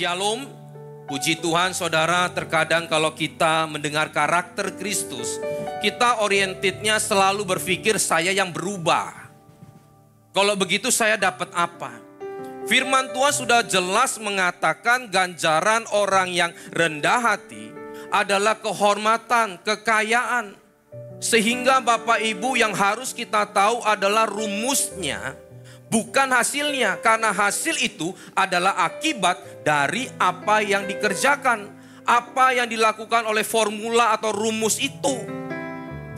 Shalom, puji Tuhan saudara, terkadang kalau kita mendengar karakter Kristus, kita orientednya selalu berpikir saya yang berubah. Kalau begitu saya dapat apa? Firman Tuhan sudah jelas mengatakan ganjaran orang yang rendah hati adalah kehormatan, kekayaan. Sehingga Bapak Ibu yang harus kita tahu adalah rumusnya, bukan hasilnya. Karena hasil itu adalah akibat dari apa yang dikerjakan, apa yang dilakukan oleh formula atau rumus itu.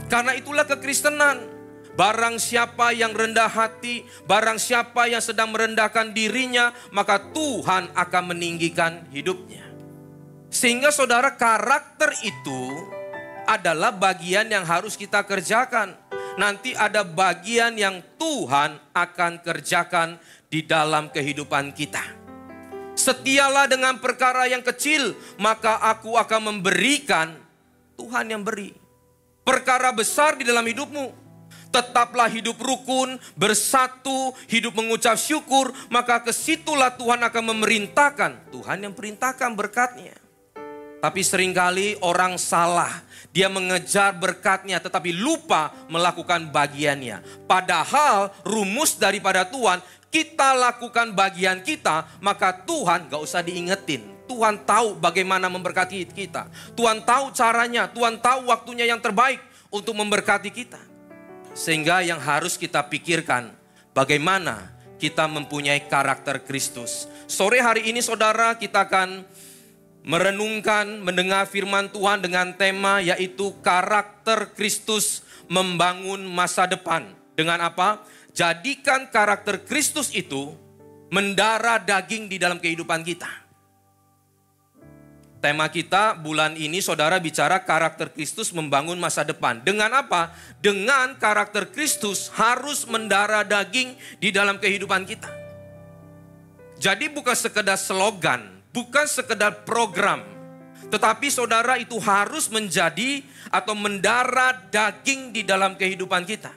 Karena itulah kekristenan. Barang siapa yang rendah hati, barang siapa yang sedang merendahkan dirinya, maka Tuhan akan meninggikan hidupnya. Sehingga saudara, karakter itu adalah bagian yang harus kita kerjakan. Nanti ada bagian yang Tuhan akan kerjakan di dalam kehidupan kita. Setialah dengan perkara yang kecil, maka aku akan memberikan. Tuhan yang beri. Perkara besar di dalam hidupmu, tetaplah hidup rukun, bersatu, hidup mengucap syukur, maka kesitulah Tuhan akan memerintahkan. Tuhan yang perintahkan berkatnya. Tapi seringkali orang salah. Dia mengejar berkatnya tetapi lupa melakukan bagiannya. Padahal rumus daripada Tuhan, kita lakukan bagian kita, maka Tuhan gak usah diingetin. Tuhan tahu bagaimana memberkati kita. Tuhan tahu caranya, Tuhan tahu waktunya yang terbaik untuk memberkati kita. Sehingga yang harus kita pikirkan, bagaimana kita mempunyai karakter Kristus. Sore hari ini saudara, kita akan merenungkan, mendengar firman Tuhan dengan tema yaitu karakter Kristus membangun masa depan. Dengan apa? Jadikan karakter Kristus itu mendarah daging di dalam kehidupan kita. Tema kita bulan ini saudara bicara karakter Kristus membangun masa depan. Dengan apa? Dengan karakter Kristus harus mendarah daging di dalam kehidupan kita. Jadi bukan sekedar slogan, bukan sekedar program, tetapi saudara itu harus menjadi atau mendarah daging di dalam kehidupan kita.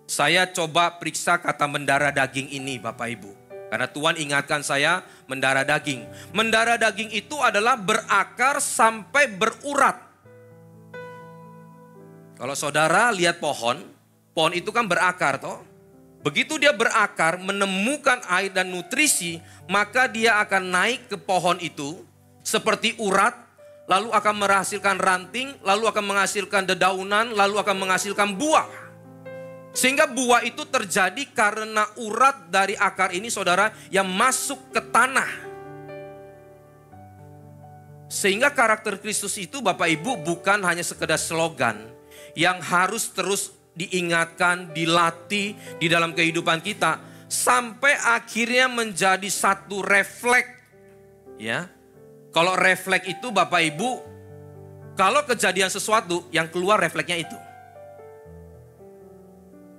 Saya coba periksa kata mendarah daging ini Bapak Ibu. Karena Tuhan ingatkan saya mendarah daging. Mendarah daging itu adalah berakar sampai berurat. Kalau saudara lihat pohon itu kan berakar toh. Begitu dia berakar, menemukan air dan nutrisi, maka dia akan naik ke pohon itu seperti urat, lalu akan menghasilkan ranting, lalu akan menghasilkan dedaunan, lalu akan menghasilkan buah. Sehingga buah itu terjadi karena urat dari akar ini saudara yang masuk ke tanah. Sehingga karakter Kristus itu Bapak Ibu bukan hanya sekedar slogan yang harus terus diingatkan, dilatih di dalam kehidupan kita sampai akhirnya menjadi satu refleks. Ya, kalau refleks itu Bapak Ibu, kalau kejadian sesuatu yang keluar refleksnya itu.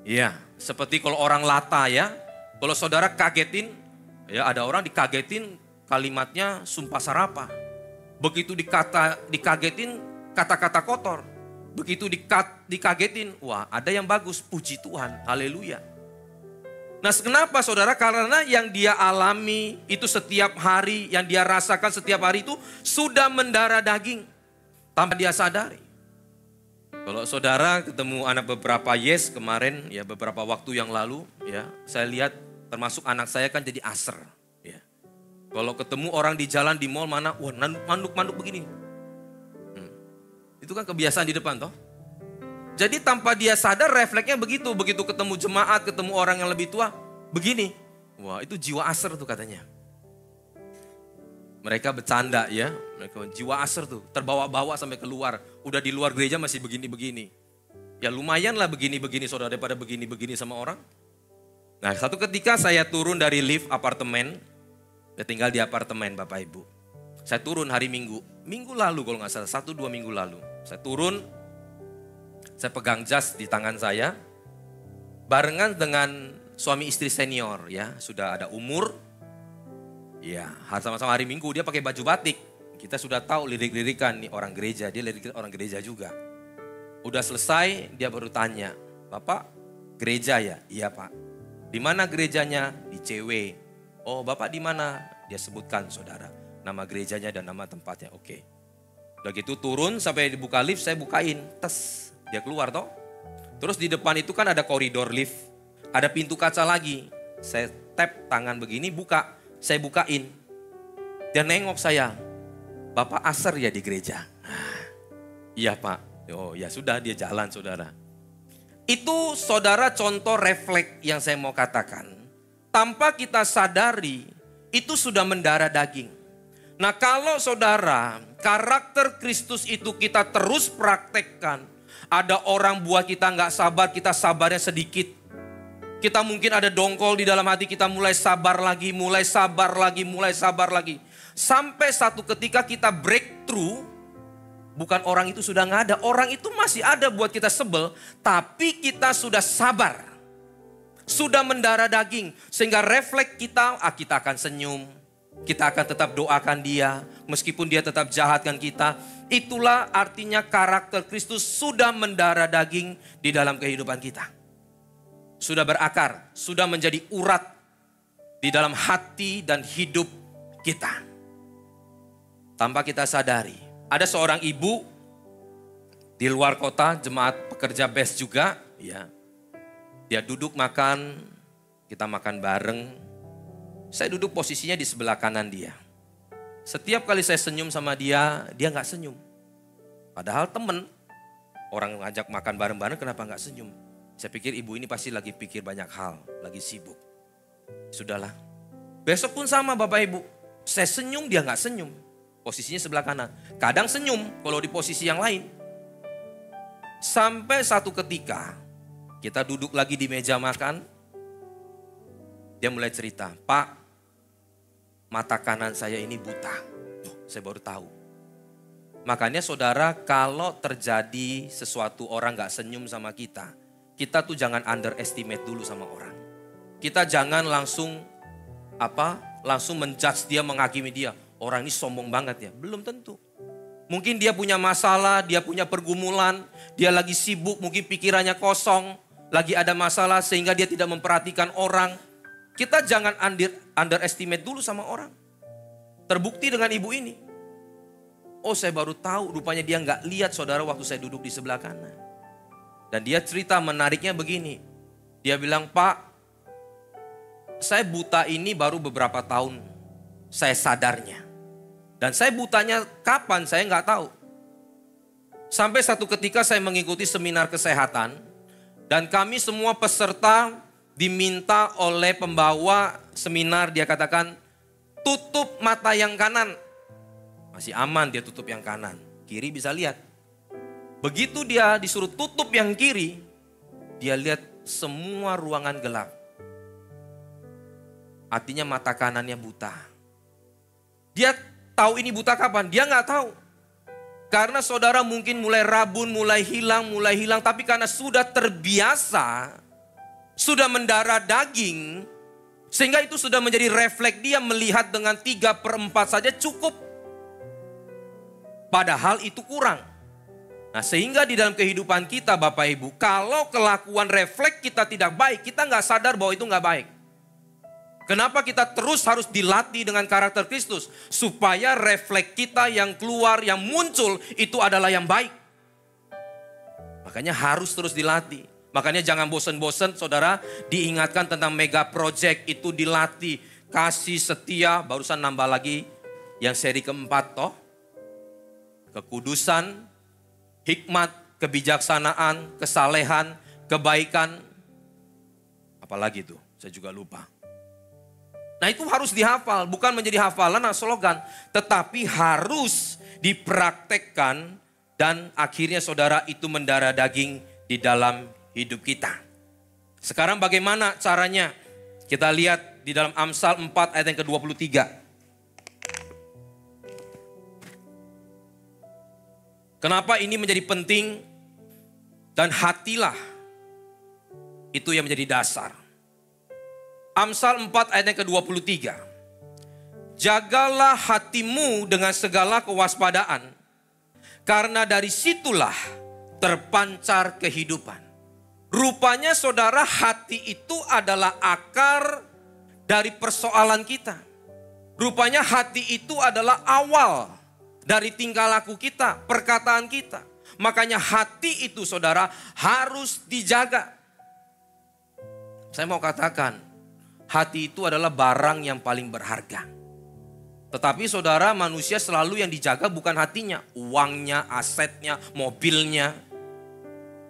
Ya, seperti kalau orang lata ya, kalau saudara kagetin, ya ada orang dikagetin kalimatnya sumpah serapah. Begitu dikagetin kata-kata kotor. Begitu dikagetin, wah ada yang bagus, puji Tuhan, haleluya. Nah kenapa saudara? Karena yang dia alami itu setiap hari, yang dia rasakan setiap hari itu sudah mendarah daging tanpa dia sadari. Kalau saudara ketemu anak beberapa kemarin, ya beberapa waktu yang lalu, ya saya lihat termasuk anak saya kan jadi aser. Ya. Kalau ketemu orang di jalan di mall mana, wah manduk-manduk begini. Itu kan kebiasaan di depan toh. Jadi tanpa dia sadar refleksnya begitu. Begitu ketemu jemaat, ketemu orang yang lebih tua, begini. Wah itu jiwa aser tuh katanya. Mereka bercanda ya. Mereka jiwa aser tuh terbawa-bawa sampai keluar. Udah di luar gereja masih begini-begini. Ya lumayan lah begini-begini saudara daripada begini-begini sama orang. Nah satu ketika saya turun dari lift apartemen. Saya tinggal di apartemen Bapak Ibu. Saya turun hari Minggu lalu kalau nggak salah, 1-2 minggu lalu. Saya turun, saya pegang jas di tangan saya, barengan dengan suami istri senior ya, sudah ada umur. Ya, sama-sama hari Minggu dia pakai baju batik. Kita sudah tahu lirik-lirikan nih orang gereja, dia lirik orang gereja juga. Udah selesai, dia baru tanya, Bapak gereja ya? Iya Pak. Di mana gerejanya? Di CW. Oh Bapak di mana? Dia sebutkan saudara. nama gerejanya dan nama tempatnya. Oke. Udah gitu turun sampai dibuka lift, saya bukain. Tes, dia keluar toh. Terus di depan itu kan ada koridor lift. Ada pintu kaca lagi. Saya tap tangan begini, buka. Saya bukain. Dia nengok saya. Bapak asar ya di gereja? Iya Pak. Oh ya sudah, dia jalan saudara. Itu saudara contoh refleks yang saya mau katakan. Tanpa kita sadari, itu sudah mendarah daging. Nah kalau saudara, karakter Kristus itu kita terus praktekkan. Ada orang buat kita nggak sabar, kita sabarnya sedikit. Kita mungkin ada dongkol di dalam hati, kita mulai sabar lagi, mulai sabar lagi, mulai sabar lagi. Sampai satu ketika kita breakthrough, bukan orang itu sudah nggak ada. Orang itu masih ada buat kita sebel, tapi kita sudah sabar. Sudah mendarah daging, sehingga refleks kita, kita akan senyum. Kita akan tetap doakan dia, meskipun dia tetap jahatkan kita. Itulah artinya karakter Kristus sudah mendarah daging di dalam kehidupan kita. Sudah berakar, sudah menjadi urat di dalam hati dan hidup kita. Tanpa kita sadari. Ada seorang ibu di luar kota, jemaat pekerja BES juga. Ya. Dia duduk makan, kita makan bareng. Saya duduk posisinya di sebelah kanan dia. Setiap kali saya senyum sama dia, dia gak senyum. Padahal temen, orang ngajak makan bareng-bareng kenapa gak senyum? Saya pikir ibu ini pasti lagi pikir banyak hal, lagi sibuk. Sudahlah. Besok pun sama Bapak Ibu. Saya senyum, dia gak senyum. Posisinya sebelah kanan. Kadang senyum kalau di posisi yang lain. Sampai satu ketika kita duduk lagi di meja makan. Dia mulai cerita, Pak, mata kanan saya ini buta. Saya baru tahu. Makanya saudara, kalau terjadi sesuatu orang gak senyum sama kita tuh jangan underestimate dulu sama orang. Kita jangan langsung menjudge dia, menghakimi dia. Orang ini sombong banget ya. Belum tentu. Mungkin dia punya masalah, dia punya pergumulan, dia lagi sibuk, mungkin pikirannya kosong, lagi ada masalah sehingga dia tidak memperhatikan orang. Kita jangan underestimate dulu sama orang. Terbukti dengan ibu ini. Oh saya baru tahu, rupanya dia nggak lihat saudara waktu saya duduk di sebelah kanan. Dan dia cerita menariknya begini. Dia bilang, Pak, saya buta ini baru beberapa tahun saya sadarnya. Dan saya butanya kapan saya nggak tahu. Sampai satu ketika saya mengikuti seminar kesehatan. Dan kami semua peserta diminta oleh pembawa seminar, dia katakan, tutup mata yang kanan. Masih aman dia tutup yang kanan. Kiri bisa lihat. Begitu dia disuruh tutup yang kiri, dia lihat semua ruangan gelap. Artinya mata kanannya buta. Dia tahu ini buta kapan? Dia nggak tahu. Karena saudara mungkin mulai rabun, mulai hilang. Tapi karena sudah terbiasa, sudah mendarah daging, sehingga itu sudah menjadi refleks dia melihat dengan 3/4 saja cukup. Padahal itu kurang. Nah sehingga di dalam kehidupan kita Bapak Ibu, kalau kelakuan refleks kita tidak baik, kita nggak sadar bahwa itu nggak baik. Kenapa kita terus harus dilatih dengan karakter Kristus? Supaya refleks kita yang keluar, yang muncul itu adalah yang baik. Makanya harus terus dilatih. Makanya jangan bosan-bosan saudara diingatkan tentang mega project itu dilatih. Kasih setia, barusan nambah lagi yang seri keempat toh. Kekudusan, hikmat, kebijaksanaan, kesalehan, kebaikan. Apalagi itu, saya juga lupa. Nah itu harus dihafal, bukan menjadi hafalan atau slogan. Tetapi harus dipraktekkan dan akhirnya saudara itu mendarah daging di dalam hidup kita. Sekarang bagaimana caranya? Kita lihat di dalam Amsal 4 ayat yang ke-23. Kenapa ini menjadi penting? Dan hatilah itu yang menjadi dasar. Amsal 4 ayat yang ke-23. Jagalah hatimu dengan segala kewaspadaan, karena dari situlah terpancar kehidupan. Rupanya saudara, hati itu adalah akar dari persoalan kita. Rupanya hati itu adalah awal dari tingkah laku kita, perkataan kita. Makanya hati itu saudara harus dijaga. Saya mau katakan, hati itu adalah barang yang paling berharga. Tetapi saudara, manusia selalu yang dijaga bukan hatinya, uangnya, asetnya, mobilnya.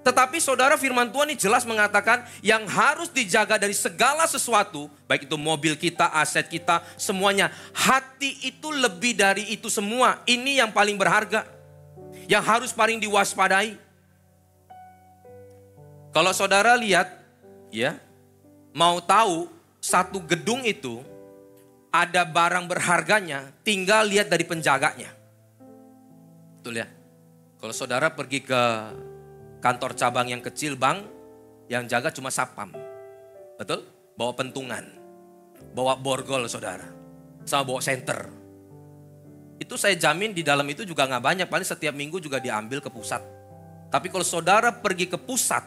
Tetapi saudara, firman Tuhan ini jelas mengatakan yang harus dijaga dari segala sesuatu, baik itu mobil kita, aset kita, semuanya. Hati itu lebih dari itu semua. Ini yang paling berharga, yang harus paling diwaspadai. Kalau saudara lihat, ya, mau tahu satu gedung itu ada barang berharganya, tinggal lihat dari penjaganya. Betul ya? Kalau saudara pergi ke kantor cabang yang kecil bank, yang jaga cuma sapam. Betul? Bawa pentungan, bawa borgol saudara, sama bawa senter. Itu saya jamin di dalam itu juga gak banyak, paling setiap minggu juga diambil ke pusat. Tapi kalau saudara pergi ke pusat,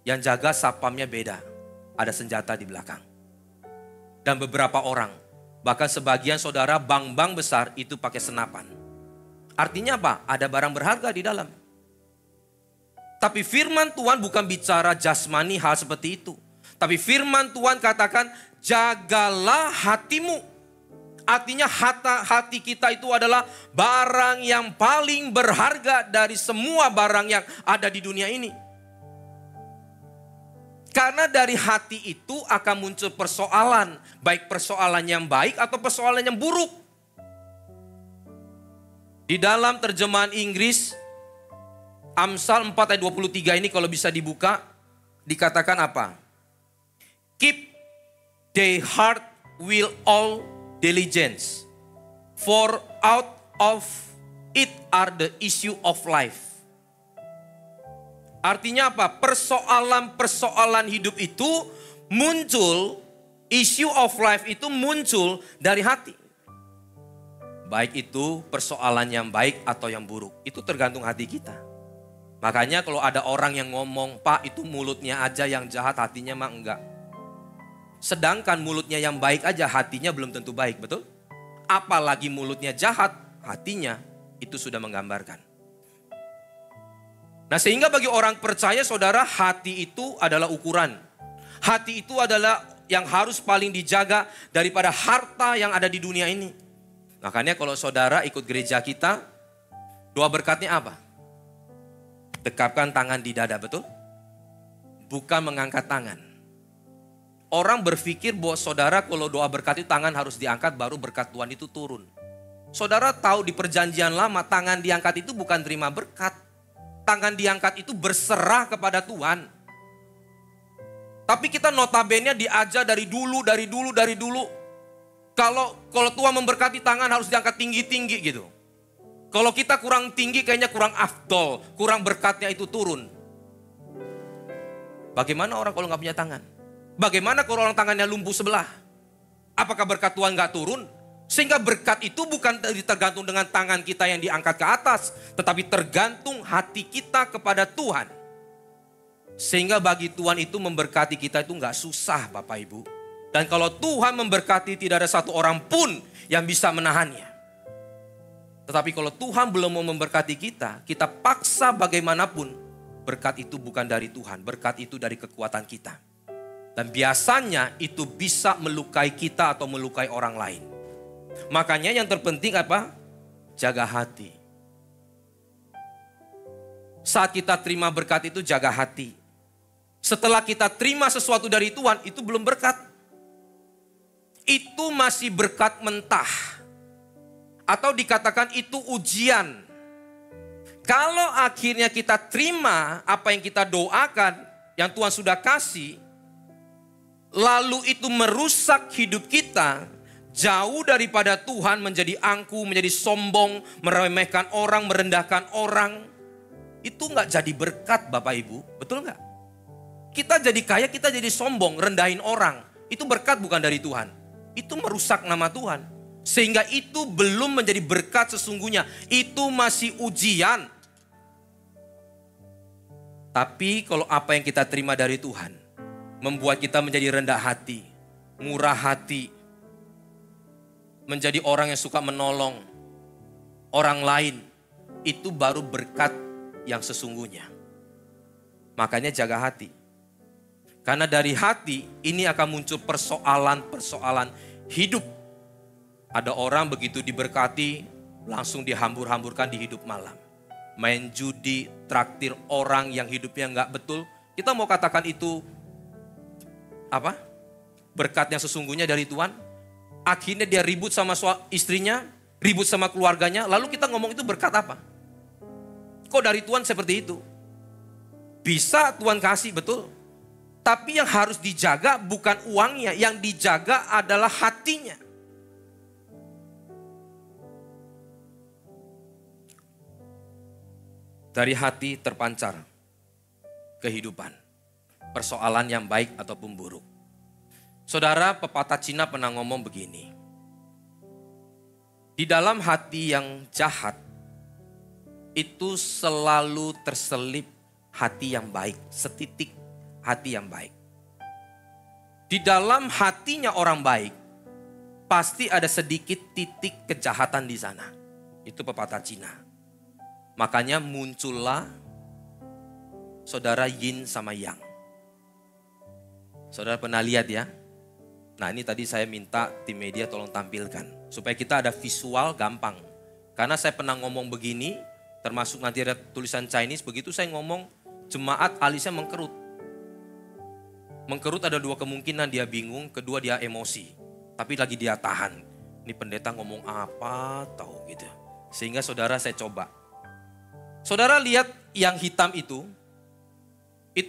yang jaga sapamnya beda, ada senjata di belakang. Dan beberapa orang, bahkan sebagian saudara bank-bank besar itu pakai senapan. Artinya apa? Ada barang berharga di dalam. Tapi firman Tuhan bukan bicara jasmani hal seperti itu. Tapi firman Tuhan katakan, jagalah hatimu. Artinya hati kita itu adalah barang yang paling berharga dari semua barang yang ada di dunia ini. Karena dari hati itu akan muncul persoalan. Baik persoalan yang baik atau persoalan yang buruk. Di dalam terjemahan Inggris, Amsal 4 ayat 23 ini kalau bisa dibuka, dikatakan apa? Keep thy heart with all diligence, for out of it are the issue of life. Artinya apa? Persoalan-persoalan hidup itu muncul, issue of life itu muncul dari hati. Baik itu persoalan yang baik atau yang buruk, itu tergantung hati kita. Makanya kalau ada orang yang ngomong, Pak itu mulutnya aja yang jahat, hatinya mah enggak. Sedangkan mulutnya yang baik aja, hatinya belum tentu baik, betul? Apalagi mulutnya jahat, hatinya itu sudah menggambarkan. Nah sehingga bagi orang percaya saudara, hati itu adalah ukuran. Hati itu adalah yang harus paling dijaga daripada harta yang ada di dunia ini. Makanya kalau saudara ikut gereja kita, doa berkatnya apa? Dekapkan tangan di dada, betul? Bukan mengangkat tangan. Orang berpikir bahwa saudara kalau doa berkat itu tangan harus diangkat baru berkat Tuhan itu turun. Saudara tahu di perjanjian lama tangan diangkat itu bukan terima berkat. Tangan diangkat itu berserah kepada Tuhan. Tapi kita notabene diajar dari dulu. Kalau Tuhan memberkati tangan harus diangkat tinggi-tinggi gitu. Kalau kita kurang tinggi kayaknya kurang afdol, kurang berkatnya itu turun. Bagaimana orang kalau nggak punya tangan? Bagaimana kalau orang tangannya lumpuh sebelah? Apakah berkat Tuhan nggak turun? Sehingga berkat itu bukan tergantung dengan tangan kita yang diangkat ke atas, tetapi tergantung hati kita kepada Tuhan. Sehingga bagi Tuhan itu memberkati kita itu nggak susah Bapak Ibu. Dan kalau Tuhan memberkati tidak ada satu orang pun yang bisa menahannya. Tetapi kalau Tuhan belum mau memberkati kita, kita paksa bagaimanapun, berkat itu bukan dari Tuhan, berkat itu dari kekuatan kita. Dan biasanya itu bisa melukai kita atau melukai orang lain. Makanya yang terpenting apa? Jaga hati. Saat kita terima berkat itu jaga hati. Setelah kita terima sesuatu dari Tuhan, itu belum berkat. Itu masih berkat mentah. Atau dikatakan itu ujian. Kalau akhirnya kita terima apa yang kita doakan, yang Tuhan sudah kasih, lalu itu merusak hidup kita, jauh daripada Tuhan menjadi angkuh, menjadi sombong, meremehkan orang, merendahkan orang, itu nggak jadi berkat Bapak Ibu, betul nggak? Kita jadi kaya, kita jadi sombong, rendahin orang, itu berkat bukan dari Tuhan, itu merusak nama Tuhan. Sehingga itu belum menjadi berkat sesungguhnya. Itu masih ujian. Tapi kalau apa yang kita terima dari Tuhan membuat kita menjadi rendah hati, murah hati, menjadi orang yang suka menolong orang lain, itu baru berkat yang sesungguhnya. Makanya jaga hati. Karena dari hati ini akan muncul persoalan-persoalan hidup. Ada orang begitu diberkati, langsung dihambur-hamburkan di hidup malam. Main judi, traktir orang yang hidupnya nggak betul. Kita mau katakan itu apa? Berkat yang sesungguhnya dari Tuhan. Akhirnya dia ribut sama istrinya, ribut sama keluarganya. Lalu kita ngomong itu berkat apa? Kok dari Tuhan seperti itu? Bisa Tuhan kasih, betul. Tapi yang harus dijaga bukan uangnya, yang dijaga adalah hatinya. Dari hati terpancar kehidupan, persoalan yang baik ataupun buruk. Saudara, pepatah Cina pernah ngomong begini. Di dalam hati yang jahat, itu selalu terselip hati yang baik, setitik hati yang baik. Di dalam hatinya orang baik, pasti ada sedikit titik kejahatan di sana. Itu pepatah Cina. Makanya muncullah saudara yin sama yang. Saudara pernah lihat ya? Nah ini tadi saya minta tim media tolong tampilkan. Supaya kita ada visual gampang. Karena saya pernah ngomong begini, termasuk nanti ada tulisan Chinese, begitu saya ngomong jemaat alisnya mengkerut. Mengkerut ada dua kemungkinan, dia bingung, kedua dia emosi. Tapi lagi dia tahan. Ini pendeta ngomong apa tahu gitu. Sehingga saudara saya coba. Saudara lihat yang hitam itu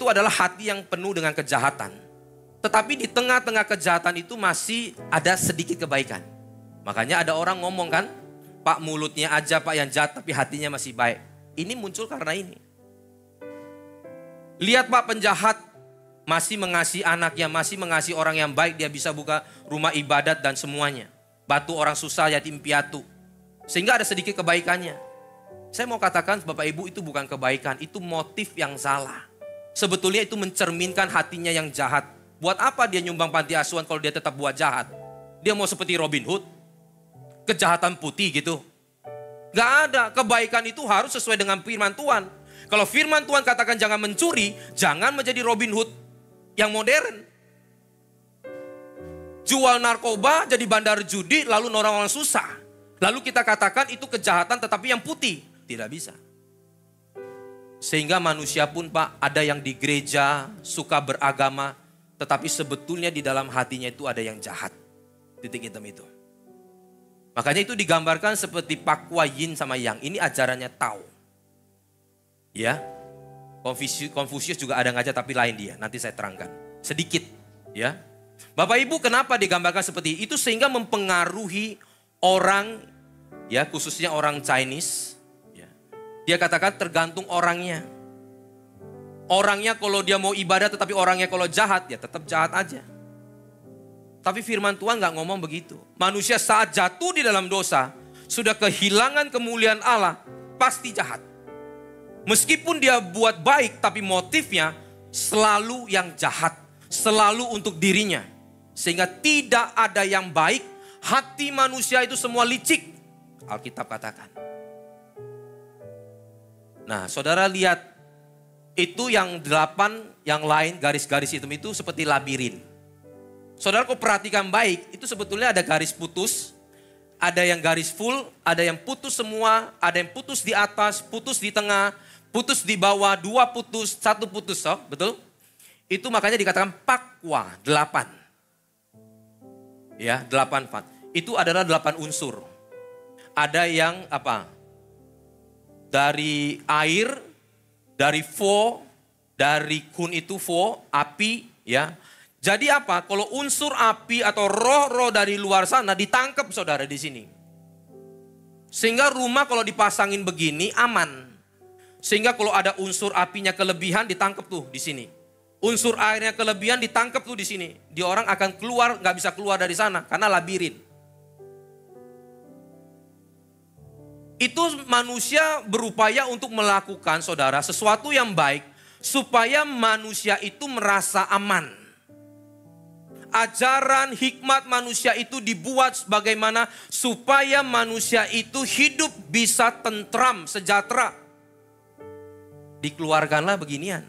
adalah hati yang penuh dengan kejahatan. Tetapi di tengah-tengah kejahatan itu masih ada sedikit kebaikan. Makanya ada orang ngomong kan, Pak mulutnya aja Pak yang jahat tapi hatinya masih baik. Ini muncul karena ini. Lihat Pak penjahat masih mengasihi anaknya, masih mengasihi orang yang baik, dia bisa buka rumah ibadat dan semuanya. Bantu orang susah, yatim piatu. Sehingga ada sedikit kebaikannya. Saya mau katakan Bapak Ibu itu bukan kebaikan, itu motif yang salah. Sebetulnya itu mencerminkan hatinya yang jahat. Buat apa dia nyumbang panti asuhan kalau dia tetap buat jahat? Dia mau seperti Robin Hood? Kejahatan putih gitu? Gak ada, kebaikan itu harus sesuai dengan firman Tuhan. Kalau firman Tuhan katakan jangan mencuri, jangan menjadi Robin Hood yang modern. Jual narkoba, jadi bandar judi, lalu orang-orang susah. Lalu kita katakan itu kejahatan tetapi yang putih. Tidak bisa. Sehingga manusia pun Pak, ada yang di gereja, suka beragama, tetapi sebetulnya di dalam hatinya itu ada yang jahat. Titik hitam itu. Makanya itu digambarkan seperti pakwa yin sama yang. Ini ajarannya Tao. Ya. Konfusius juga ada ngajar tapi lain dia. Nanti saya terangkan. Sedikit. Ya. Bapak Ibu kenapa digambarkan seperti itu? Sehingga mempengaruhi orang, ya khususnya orang Chinese. Dia katakan tergantung orangnya. Orangnya kalau dia mau ibadah tetapi orangnya kalau jahat, ya tetap jahat aja. Tapi firman Tuhan gak ngomong begitu. Manusia saat jatuh di dalam dosa, sudah kehilangan kemuliaan Allah, pasti jahat. Meskipun dia buat baik, tapi motifnya selalu yang jahat. Selalu untuk dirinya. Sehingga tidak ada yang baik, hati manusia itu semua licik. Alkitab katakan. Nah, saudara lihat, itu yang 8, yang lain garis-garis hitam itu seperti labirin. Saudara kok perhatikan baik, itu sebetulnya ada garis putus, ada yang garis full, ada yang putus semua, ada yang putus di atas, putus di tengah, putus di bawah, 2 putus, 1 putus, oh, betul? Itu makanya dikatakan pakwa, 8. Ya, 8 fat. Itu adalah 8 unsur. Ada yang apa? Dari air, dari fo, dari kun itu fo, api, ya. Jadi apa? Kalau unsur api atau roh-roh dari luar sana ditangkap saudara di sini. Sehingga rumah kalau dipasangin begini aman. Sehingga kalau ada unsur apinya kelebihan ditangkap tuh di sini. Unsur airnya kelebihan ditangkap tuh di sini. Dia orang akan keluar, nggak bisa keluar dari sana karena labirin. Itu manusia berupaya untuk melakukan saudara sesuatu yang baik supaya manusia itu merasa aman. ajaran hikmat manusia itu dibuat bagaimana supaya manusia itu hidup bisa tentram, sejahtera. Dikeluarkanlah beginian.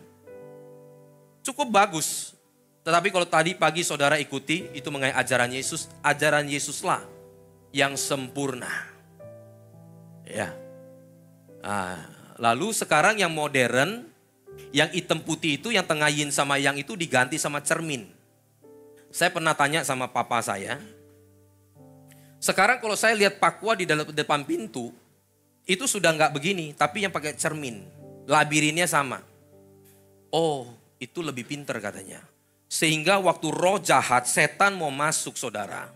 Cukup bagus. Tetapi kalau tadi pagi saudara ikuti itu mengenai ajaran Yesuslah yang sempurna. Ya. Lalu sekarang yang modern, yang hitam putih itu, yang tengah yin sama yang itu diganti sama cermin. Saya pernah tanya sama papa saya, sekarang kalau saya lihat Pakua di depan pintu, itu sudah nggak begini, tapi yang pakai cermin, labirinnya sama. Oh, itu lebih pinter katanya. Sehingga waktu roh jahat, setan mau masuk saudara,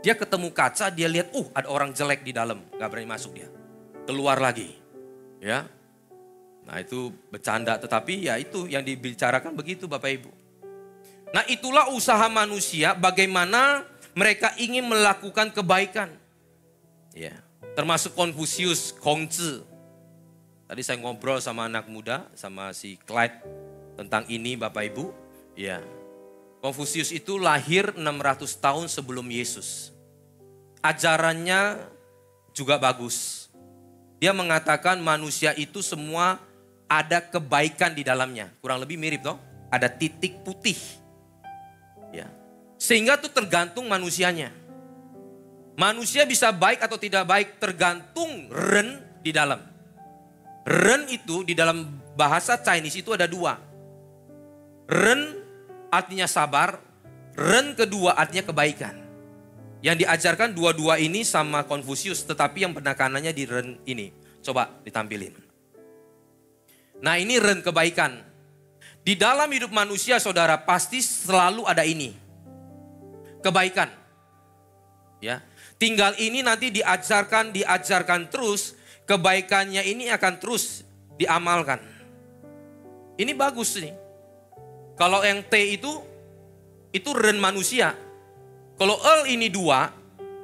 dia ketemu kaca, dia lihat, ada orang jelek di dalam, nggak berani masuk dia, keluar lagi, ya. Nah itu bercanda, tetapi ya itu yang dibicarakan begitu Bapak Ibu. Nah itulah usaha manusia bagaimana mereka ingin melakukan kebaikan. Ya, termasuk Konfusius, Kongzi. Tadi saya ngobrol sama anak muda, sama si Clyde tentang ini Bapak Ibu. Ya, Konfusius itu lahir 600 tahun sebelum Yesus. Ajarannya juga bagus. Dia mengatakan manusia itu semua ada kebaikan di dalamnya. Kurang lebih mirip toh, ada titik putih. Ya. Sehingga itu tergantung manusianya. Manusia bisa baik atau tidak baik tergantung ren di dalam. Ren itu di dalam bahasa Chinese itu ada dua. Ren artinya sabar, ren kedua artinya kebaikan. Yang diajarkan dua-dua ini sama Konfusius, tetapi yang penekanannya di ren ini. Coba ditampilin. Nah ini ren kebaikan. Di dalam hidup manusia saudara pasti selalu ada ini. Kebaikan. Ya. Tinggal ini nanti diajarkan terus. Kebaikannya ini akan terus diamalkan. Ini bagus nih. Kalau yang T itu ren manusia. Kalau ini dua,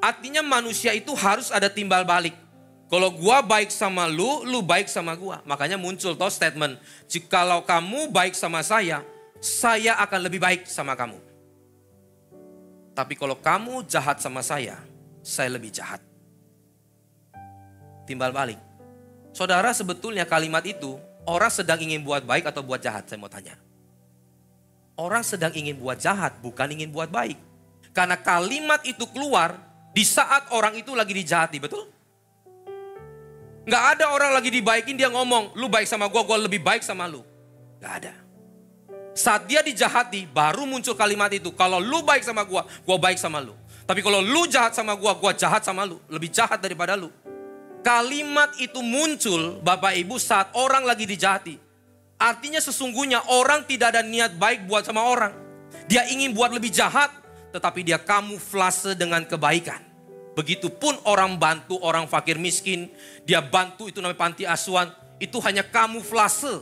artinya manusia itu harus ada timbal balik. Kalau gua baik sama lu baik sama gua. Makanya muncul toh statement, jikalau kamu baik sama saya akan lebih baik sama kamu. Tapi kalau kamu jahat sama saya lebih jahat. Timbal balik. Saudara sebetulnya kalimat itu, orang sedang ingin buat baik atau buat jahat? Saya mau tanya. Orang sedang ingin buat jahat, bukan ingin buat baik. Karena kalimat itu keluar di saat orang itu lagi dijahati, betul? Nggak ada orang lagi dibaikin dia ngomong, lu baik sama gue lebih baik sama lu. Nggak ada. Saat dia dijahati baru muncul kalimat itu. Kalau lu baik sama gue baik sama lu. Tapi kalau lu jahat sama gue jahat sama lu. Lebih jahat daripada lu. Kalimat itu muncul Bapak Ibu saat orang lagi dijahati. Artinya sesungguhnya orang tidak ada niat baik buat sama orang. Dia ingin buat lebih jahat, tetapi dia kamuflase dengan kebaikan. Begitupun orang bantu orang fakir miskin, dia bantu itu namanya panti asuhan, itu hanya kamuflase.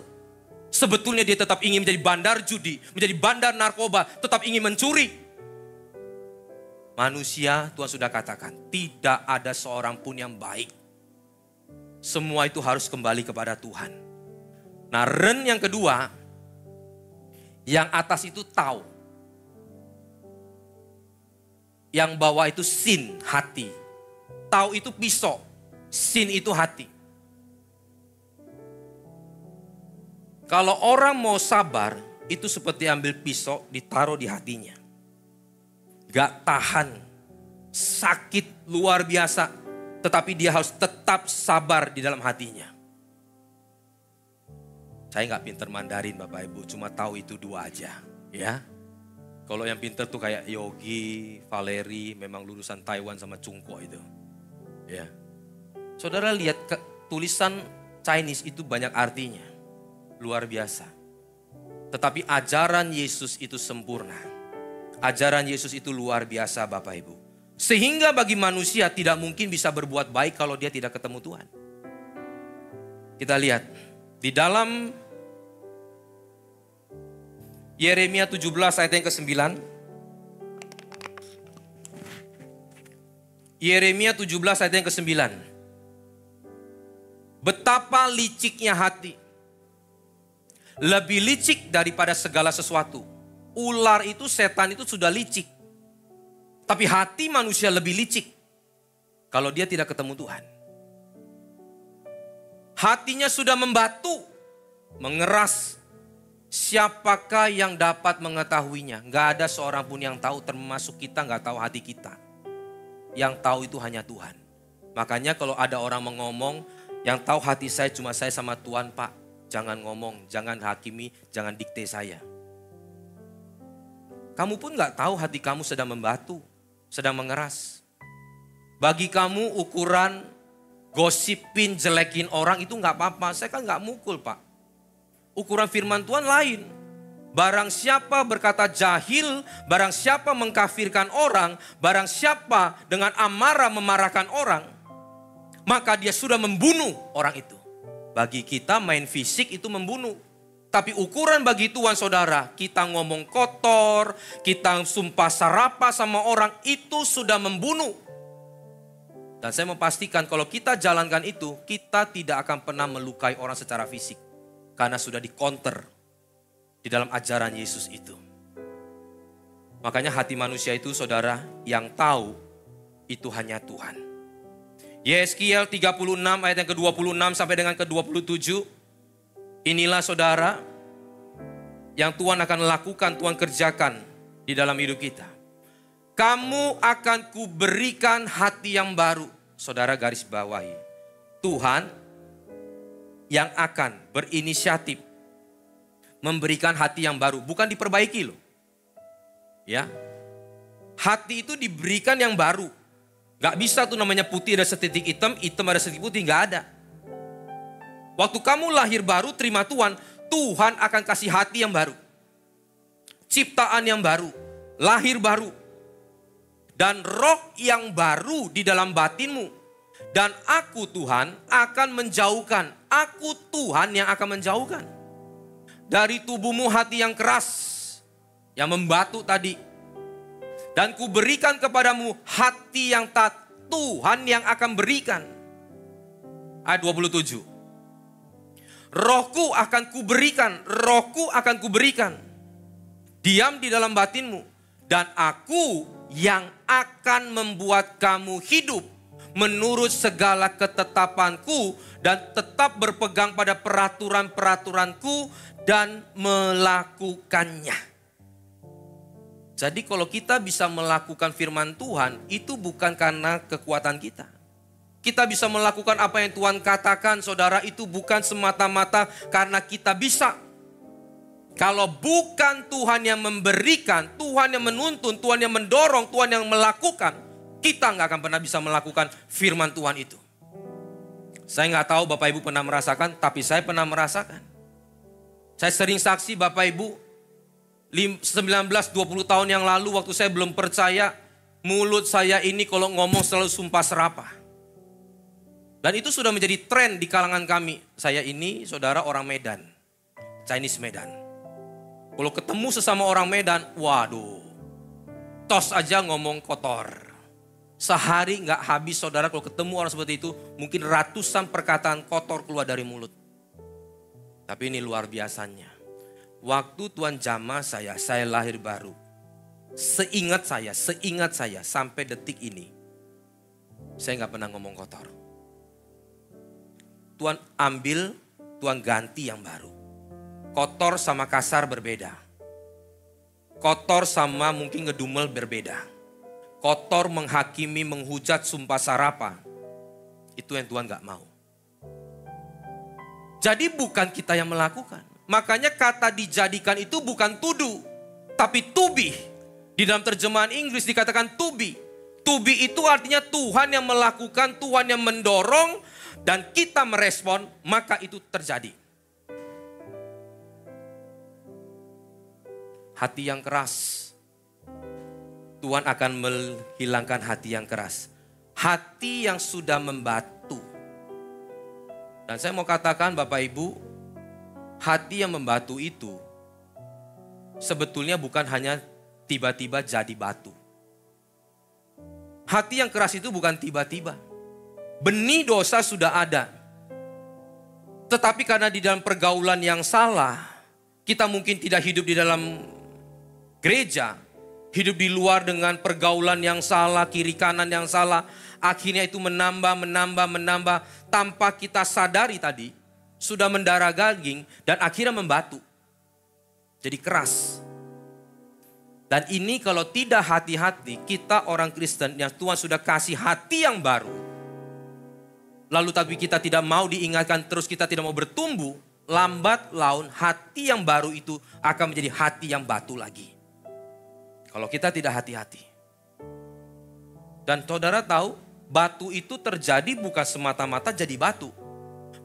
Sebetulnya dia tetap ingin menjadi bandar judi, menjadi bandar narkoba, tetap ingin mencuri. Manusia, Tuhan sudah katakan, tidak ada seorang pun yang baik. Semua itu harus kembali kepada Tuhan. Nah, ren yang kedua, yang atas itu tahu. Yang bawah itu sin, hati. Tahu itu pisau, sin itu hati. Kalau orang mau sabar, itu seperti ambil pisau ditaruh di hatinya. Gak tahan, sakit luar biasa. Tetapi dia harus tetap sabar di dalam hatinya. Saya gak pinter Mandarin Bapak Ibu, cuma tahu itu dua aja. Ya. Kalau yang pinter tuh kayak Yogi, Valeri, memang lulusan Taiwan sama Cungko itu. Ya. Saudara lihat tulisan Chinese itu banyak artinya. Luar biasa. Tetapi ajaran Yesus itu sempurna. Ajaran Yesus itu luar biasa Bapak Ibu. Sehingga bagi manusia tidak mungkin bisa berbuat baik kalau dia tidak ketemu Tuhan. Kita lihat di dalam Yeremia 17 ayat yang ke-9. Yeremia 17 ayat yang ke-9. Betapa liciknya hati. Lebih licik daripada segala sesuatu. Ular itu, setan itu sudah licik. Tapi hati manusia lebih licik kalau dia tidak ketemu Tuhan. Hatinya sudah membatu, mengeras. Siapakah yang dapat mengetahuinya? Gak ada seorang pun yang tahu, termasuk kita gak tahu hati kita. Yang tahu itu hanya Tuhan. Makanya kalau ada orang mengomong, yang tahu hati saya cuma saya sama Tuhan, Pak. Jangan ngomong, jangan hakimi, jangan dikte saya. Kamu pun gak tahu hati kamu sedang membatu, sedang mengeras. Bagi kamu ukuran gosipin, jelekin orang itu gak apa-apa. Saya kan gak mukul, Pak. Ukuran firman Tuhan lain. Barang siapa berkata jahil, barang siapa mengkafirkan orang, barang siapa dengan amarah memarahkan orang, maka dia sudah membunuh orang itu. Bagi kita main fisik itu membunuh. Tapi ukuran bagi Tuhan saudara, kita ngomong kotor, kita sumpah serapah sama orang, itu sudah membunuh. Dan saya memastikan kalau kita jalankan itu, kita tidak akan pernah melukai orang secara fisik. Karena sudah di-counter di dalam ajaran Yesus itu. Makanya hati manusia itu saudara, yang tahu itu hanya Tuhan. Yeskiel 36 ayat yang ke-26 sampai dengan ke-27. Inilah saudara yang Tuhan akan lakukan, Tuhan kerjakan di dalam hidup kita. Kamu akan kuberikan hati yang baru. Saudara garis bawahi. Tuhan yang akan berinisiatif memberikan hati yang baru, bukan diperbaiki loh. Ya. Hati itu diberikan yang baru. Gak bisa tuh namanya putih ada setitik hitam, hitam ada setitik putih, gak ada. Waktu kamu lahir baru terima Tuhan, Tuhan akan kasih hati yang baru. Ciptaan yang baru, lahir baru. Dan roh yang baru di dalam batinmu. Dan aku Tuhan akan menjauhkan. Aku Tuhan yang akan menjauhkan. Dari tubuhmu hati yang keras. Yang membatu tadi. Dan kuberikan kepadamu hati yang taat. Tuhan yang akan berikan. Ayat 27. Rohku akan kuberikan. Rohku akan kuberikan. Diam di dalam batinmu. Dan aku yang akan membuat kamu hidup menurut segala ketetapanku dan tetap berpegang pada peraturan-peraturanku dan melakukannya. Jadi kalau kita bisa melakukan firman Tuhan, itu bukan karena kekuatan kita. Kita bisa melakukan apa yang Tuhan katakan, saudara, itu bukan semata-mata karena kita bisa. Kalau bukan Tuhan yang memberikan, Tuhan yang menuntun, Tuhan yang mendorong, Tuhan yang melakukan, kita nggak akan pernah bisa melakukan firman Tuhan itu. Saya nggak tahu Bapak Ibu pernah merasakan, tapi saya pernah merasakan. Saya sering saksi Bapak Ibu, 19-20 tahun yang lalu waktu saya belum percaya, mulut saya ini kalau ngomong selalu sumpah serapah. Dan itu sudah menjadi tren di kalangan kami. Saya ini saudara orang Medan, Chinese Medan. Kalau ketemu sesama orang Medan, waduh, tos aja ngomong kotor. Sehari nggak habis saudara kalau ketemu orang seperti itu, mungkin ratusan perkataan kotor keluar dari mulut. Tapi ini luar biasanya. Waktu Tuhan jamah saya lahir baru. Seingat saya sampai detik ini, saya nggak pernah ngomong kotor. Tuhan ambil, Tuhan ganti yang baru. Kotor sama kasar berbeda. Kotor sama mungkin ngedumel berbeda. Kotor, menghakimi, menghujat, sumpah sarapa. Itu yang Tuhan gak mau. Jadi bukan kita yang melakukan. Makanya kata dijadikan itu bukan tuduh. Tapi tubi. Di dalam terjemahan Inggris dikatakan tubi. Tubi itu artinya Tuhan yang melakukan, Tuhan yang mendorong. Dan kita merespon, maka itu terjadi. Hati yang keras. Tuhan akan menghilangkan hati yang keras. Hati yang sudah membatu. Dan saya mau katakan Bapak Ibu, hati yang membatu itu sebetulnya bukan hanya tiba-tiba jadi batu. Hati yang keras itu bukan tiba-tiba. Benih dosa sudah ada. Tetapi karena di dalam pergaulan yang salah, kita mungkin tidak hidup di dalam gereja, hidup di luar dengan pergaulan yang salah, kiri kanan yang salah, akhirnya itu menambah, tanpa kita sadari tadi, sudah mendarah daging dan akhirnya membatu. Jadi keras. Dan ini kalau tidak hati-hati, kita orang Kristen yang Tuhan sudah kasih hati yang baru. Lalu tapi kita tidak mau diingatkan, terus kita tidak mau bertumbuh. Lambat laun hati yang baru itu akan menjadi hati yang batu lagi. Kalau kita tidak hati-hati. Dan saudara tahu, batu itu terjadi bukan semata-mata jadi batu.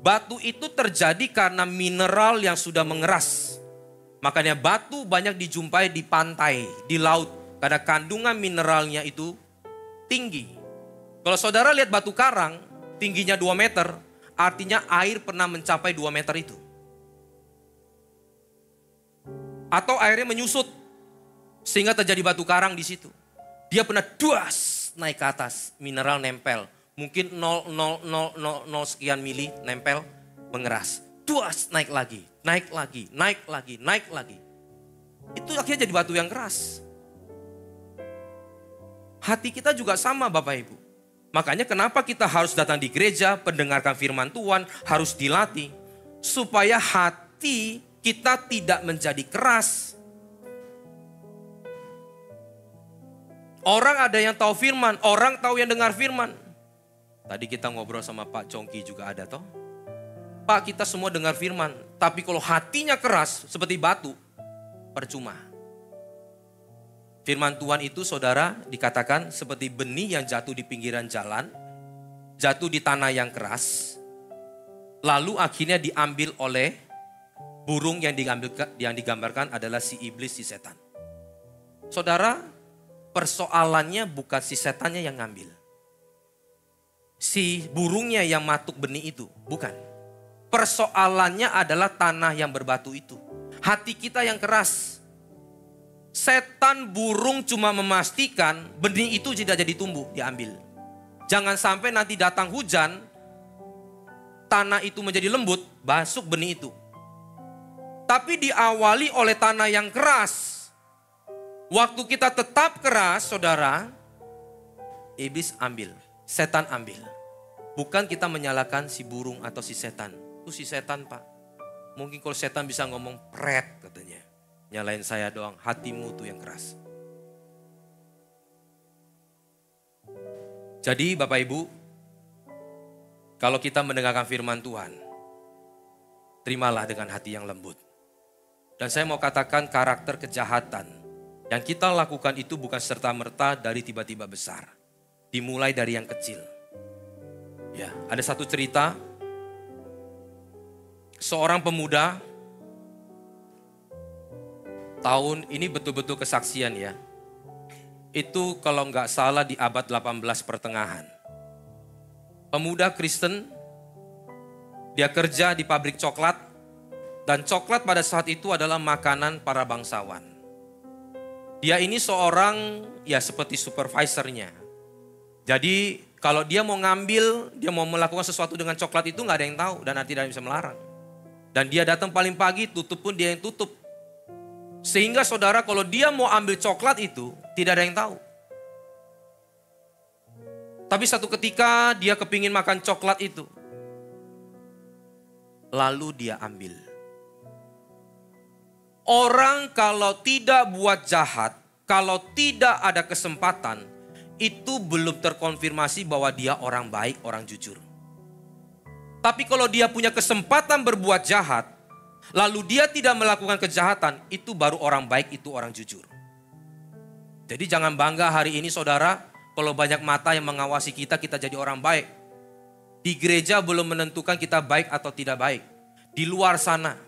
Batu itu terjadi karena mineral yang sudah mengeras. Makanya batu banyak dijumpai di pantai, di laut. Karena kandungan mineralnya itu tinggi. Kalau saudara lihat batu karang, tingginya 2 meter, artinya air pernah mencapai 2 meter itu. Atau airnya menyusut, sehingga terjadi batu karang di situ. Dia pernah duas naik ke atas, mineral nempel. Mungkin 0,0000 sekian mili nempel, mengeras. Duas naik lagi, naik lagi, naik lagi, naik lagi. Itu akhirnya jadi batu yang keras. Hati kita juga sama Bapak Ibu. Makanya kenapa kita harus datang di gereja, pendengarkan firman Tuhan, harus dilatih. Supaya hati kita tidak menjadi keras. Orang ada yang tahu firman, orang tahu yang dengar firman. Tadi kita ngobrol sama Pak Congki juga ada toh. Pak, kita semua dengar firman, tapi kalau hatinya keras seperti batu, percuma. Firman Tuhan itu saudara dikatakan seperti benih yang jatuh di pinggiran jalan, jatuh di tanah yang keras, lalu akhirnya diambil oleh burung yang digambarkan adalah si iblis, si setan. Saudara, persoalannya bukan si setannya yang ngambil. Si burungnya yang matuk benih itu, bukan. Persoalannya adalah tanah yang berbatu itu. Hati kita yang keras. Setan burung cuma memastikan benih itu tidak jadi tumbuh, diambil. Jangan sampai nanti datang hujan, tanah itu menjadi lembut, basuk benih itu. Tapi diawali oleh tanah yang keras. Waktu kita tetap keras, saudara, iblis ambil, setan ambil. Bukan kita menyalahkan si burung atau si setan. Itu si setan Pak. Mungkin kalau setan bisa ngomong pret katanya. Nyalain saya doang, hatimu tuh yang keras. Jadi Bapak Ibu, kalau kita mendengarkan firman Tuhan, terimalah dengan hati yang lembut. Dan saya mau katakan karakter kejahatan yang kita lakukan itu bukan serta-merta dari tiba-tiba besar. Dimulai dari yang kecil. Ya, ada satu cerita. Seorang pemuda, tahun ini betul-betul kesaksian ya. Itu kalau nggak salah di abad 18 pertengahan. Pemuda Kristen, dia kerja di pabrik coklat. Dan coklat pada saat itu adalah makanan para bangsawan. Dia ini seorang ya seperti supervisornya. Jadi kalau dia mau ngambil, dia mau melakukan sesuatu dengan coklat itu nggak ada yang tahu dan tidak bisa melarang. Dan dia datang paling pagi, tutup pun dia yang tutup. Sehingga saudara kalau dia mau ambil coklat itu, tidak ada yang tahu. Tapi satu ketika dia kepingin makan coklat itu. Lalu dia ambil. Orang kalau tidak buat jahat, kalau tidak ada kesempatan, itu belum terkonfirmasi bahwa dia orang baik, orang jujur. Tapi kalau dia punya kesempatan berbuat jahat, lalu dia tidak melakukan kejahatan, itu baru orang baik, itu orang jujur. Jadi jangan bangga hari ini saudara, kalau banyak mata yang mengawasi kita, kita jadi orang baik. Di gereja belum menentukan kita baik atau tidak baik. Di luar sana,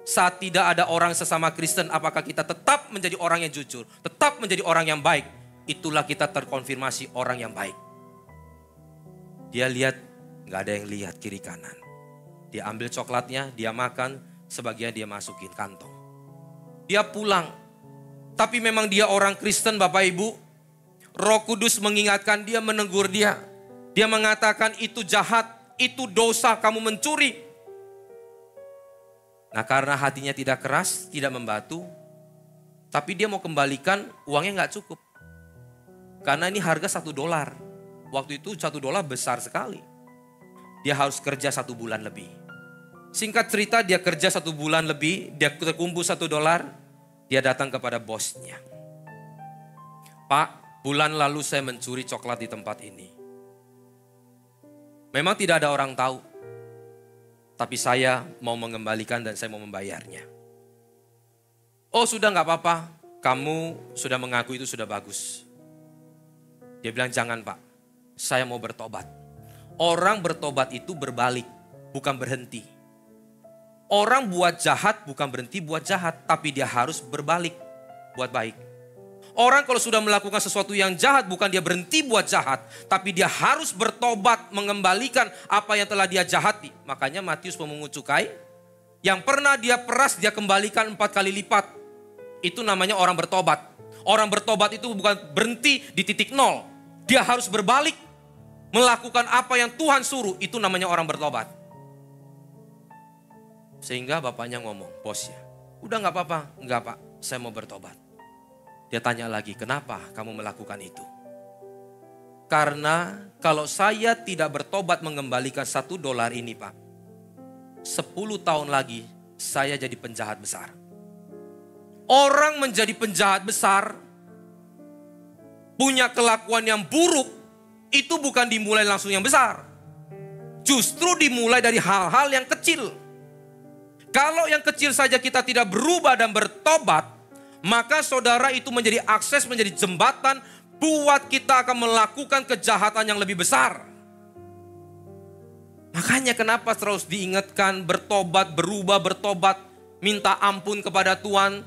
saat tidak ada orang sesama Kristen, apakah kita tetap menjadi orang yang jujur, tetap menjadi orang yang baik, itulah kita terkonfirmasi orang yang baik. Dia lihat, gak ada yang lihat kiri kanan. Dia ambil coklatnya, dia makan, sebagian dia masukin kantong. Dia pulang. Tapi memang dia orang Kristen Bapak Ibu. Roh Kudus mengingatkan dia, menegur dia. Dia mengatakan itu jahat, itu dosa kamu mencuri. Nah karena hatinya tidak keras, tidak membatu. Tapi dia mau kembalikan uangnya nggak cukup. Karena ini harga $1. Waktu itu $1 besar sekali. Dia harus kerja 1 bulan lebih. Singkat cerita dia kerja 1 bulan lebih, dia terkumpul $1. Dia datang kepada bosnya. Pak, bulan lalu saya mencuri coklat di tempat ini. Memang tidak ada orang tahu. Tapi saya mau mengembalikan dan saya mau membayarnya. Oh sudah gak apa-apa, kamu sudah mengaku itu sudah bagus. Dia bilang jangan Pak, saya mau bertobat. Orang bertobat itu berbalik, bukan berhenti. Orang buat jahat bukan berhenti buat jahat, tapi dia harus berbalik buat baik. Orang kalau sudah melakukan sesuatu yang jahat bukan dia berhenti buat jahat, tapi dia harus bertobat mengembalikan apa yang telah dia jahati. Makanya Matius pemungut cukai, yang pernah dia peras dia kembalikan 4 kali lipat. Itu namanya orang bertobat. Orang bertobat itu bukan berhenti di titik nol. Dia harus berbalik, melakukan apa yang Tuhan suruh. Itu namanya orang bertobat. Sehingga bapaknya ngomong, bosnya, udah gak apa-apa. Enggak Pak, saya mau bertobat. Dia tanya lagi, kenapa kamu melakukan itu? Karena kalau saya tidak bertobat mengembalikan $1 ini Pak, 10 tahun lagi saya jadi penjahat besar. Orang menjadi penjahat besar, punya kelakuan yang buruk, itu bukan dimulai langsung yang besar. Justru dimulai dari hal-hal yang kecil. Kalau yang kecil saja kita tidak berubah dan bertobat, maka saudara itu menjadi akses, menjadi jembatan buat kita akan melakukan kejahatan yang lebih besar. Makanya kenapa terus diingatkan bertobat, berubah, bertobat, minta ampun kepada Tuhan.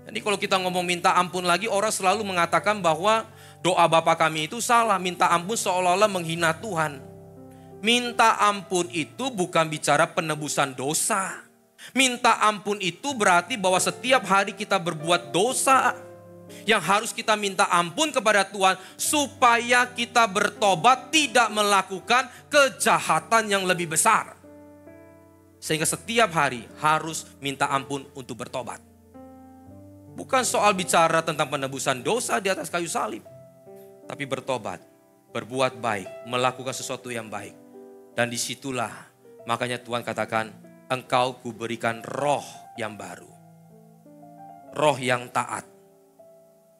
Jadi kalau kita ngomong minta ampun lagi, orang selalu mengatakan bahwa doa Bapa kami itu salah. Minta ampun seolah-olah menghina Tuhan. Minta ampun itu bukan bicara penebusan dosa. Minta ampun itu berarti bahwa setiap hari kita berbuat dosa. Yang harus kita minta ampun kepada Tuhan supaya kita bertobat tidak melakukan kejahatan yang lebih besar. Sehingga setiap hari harus minta ampun untuk bertobat. Bukan soal bicara tentang penebusan dosa di atas kayu salib. Tapi bertobat, berbuat baik, melakukan sesuatu yang baik. Dan disitulah makanya Tuhan katakan, engkau kuberikan roh yang baru. Roh yang taat.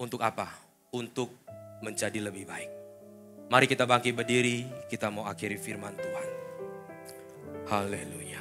Untuk apa? Untuk menjadi lebih baik. Mari kita bangkit berdiri, kita mau akhiri firman Tuhan. Haleluya.